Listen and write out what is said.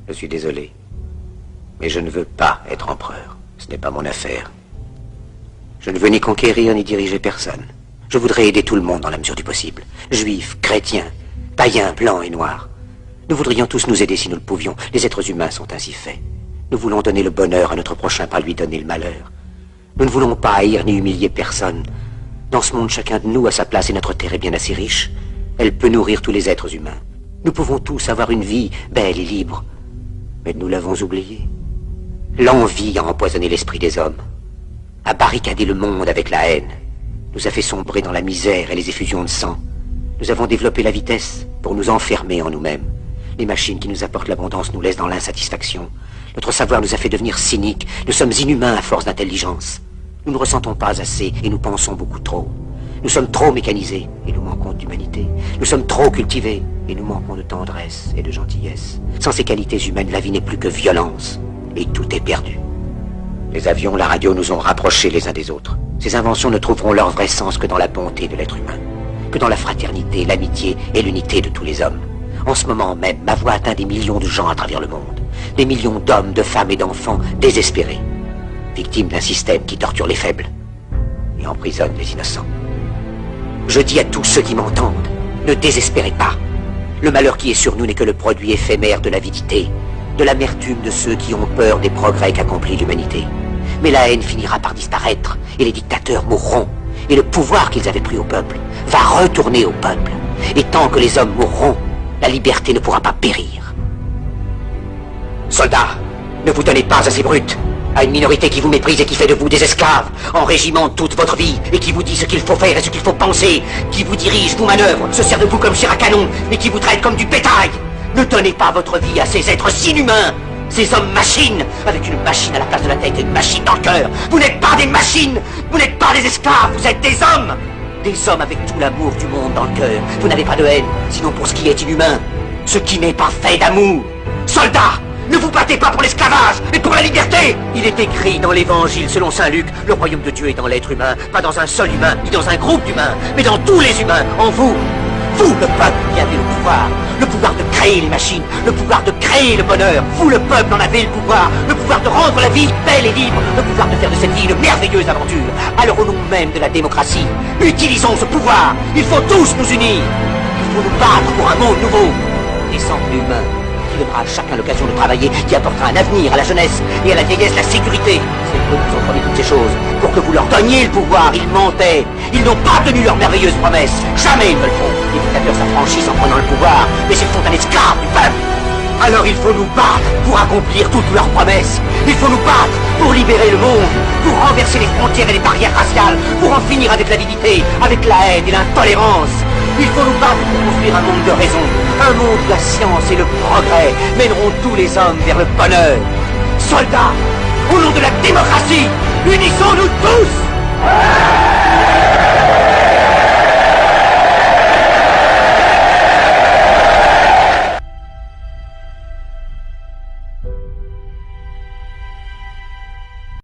Je suis désolé. Mais je ne veux pas être empereur. Ce n'est pas mon affaire. Je ne veux ni conquérir ni diriger personne. Je voudrais aider tout le monde dans la mesure du possible. Juifs, chrétiens, païens, blancs et noirs. Nous voudrions tous nous aider si nous le pouvions. Les êtres humains sont ainsi faits. Nous voulons donner le bonheur à notre prochain, pas lui donner le malheur. Nous ne voulons pas haïr ni humilier personne. Dans ce monde, chacun de nous a sa place et notre terre est bien assez riche. Elle peut nourrir tous les êtres humains. Nous pouvons tous avoir une vie belle et libre. Mais nous l'avons oublié. L'envie a empoisonné l'esprit des hommes, a barricadé le monde avec la haine, nous a fait sombrer dans la misère et les effusions de sang. Nous avons développé la vitesse pour nous enfermer en nous-mêmes. Les machines qui nous apportent l'abondance nous laissent dans l'insatisfaction. Notre savoir nous a fait devenir cyniques. Nous sommes inhumains à force d'intelligence. Nous ne ressentons pas assez et nous pensons beaucoup trop. Nous sommes trop mécanisés et nous manquons d'humanité. Nous sommes trop cultivés et nous manquons de tendresse et de gentillesse. Sans ces qualités humaines, la vie n'est plus que violence et tout est perdu. Les avions, la radio nous ont rapprochés les uns des autres. Ces inventions ne trouveront leur vrai sens que dans la bonté de l'être humain, que dans la fraternité, l'amitié et l'unité de tous les hommes. En ce moment même, ma voix atteint des millions de gens à travers le monde. Des millions d'hommes, de femmes et d'enfants désespérés, victimes d'un système qui torture les faibles et emprisonne les innocents. Je dis à tous ceux qui m'entendent, ne désespérez pas. Le malheur qui est sur nous n'est que le produit éphémère de l'avidité, de l'amertume de ceux qui ont peur des progrès qu'accomplit l'humanité. Mais la haine finira par disparaître, et les dictateurs mourront, et le pouvoir qu'ils avaient pris au peuple va retourner au peuple. Et tant que les hommes mourront, la liberté ne pourra pas périr. Soldats, ne vous donnez pas à ces brutes, à une minorité qui vous méprise et qui fait de vous des esclaves, en régiment toute votre vie, et qui vous dit ce qu'il faut faire et ce qu'il faut penser, qui vous dirige, vous manœuvre, se sert de vous comme chair à canon, et qui vous traite comme du bétail. Ne donnez pas votre vie à ces êtres inhumains, ces hommes-machines, avec une machine à la place de la tête et une machine dans le cœur. Vous n'êtes pas des machines, vous n'êtes pas des esclaves, vous êtes des hommes. Des hommes avec tout l'amour du monde dans le cœur. Vous n'avez pas de haine, sinon pour ce qui est inhumain, ce qui n'est pas fait d'amour. Soldats, ne vous battez pas pour l'esclavage, mais pour la liberté. Il est écrit dans l'évangile selon saint Luc, le royaume de Dieu est dans l'être humain, pas dans un seul humain, ni dans un groupe d'humains, mais dans tous les humains, en vous. Vous, le peuple, qui avez le pouvoir de créer les machines, le pouvoir de créer le bonheur. Vous, le peuple, en avez le pouvoir de rendre la vie belle et libre, le pouvoir de faire de cette vie une merveilleuse aventure. Alors au nom même de la démocratie, utilisons ce pouvoir. Il faut tous nous unir. Il faut nous battre pour un monde nouveau, décent et humain, qui donnera à chacun l'occasion de travailler, qui apportera un avenir à la jeunesse et à la vieillesse la sécurité. C'est eux qui ont promis toutes ces choses. Pour que vous leur donniez le pouvoir, ils mentaient. Ils n'ont pas tenu leurs merveilleuses promesses. Jamais ils ne le font. Les dictateurs s'affranchissent en prenant le pouvoir, mais ils font un esclave du peuple. Alors il faut nous battre pour accomplir toutes leurs promesses. Il faut nous battre pour libérer le monde, pour renverser les frontières et les barrières raciales, pour en finir avec l'avidité, avec la haine et l'intolérance. Il faut nous battre pour construire un monde de raison, un monde où la science et le progrès mèneront tous les hommes vers le bonheur. Soldats, au nom de la démocratie, unissons-nous tous!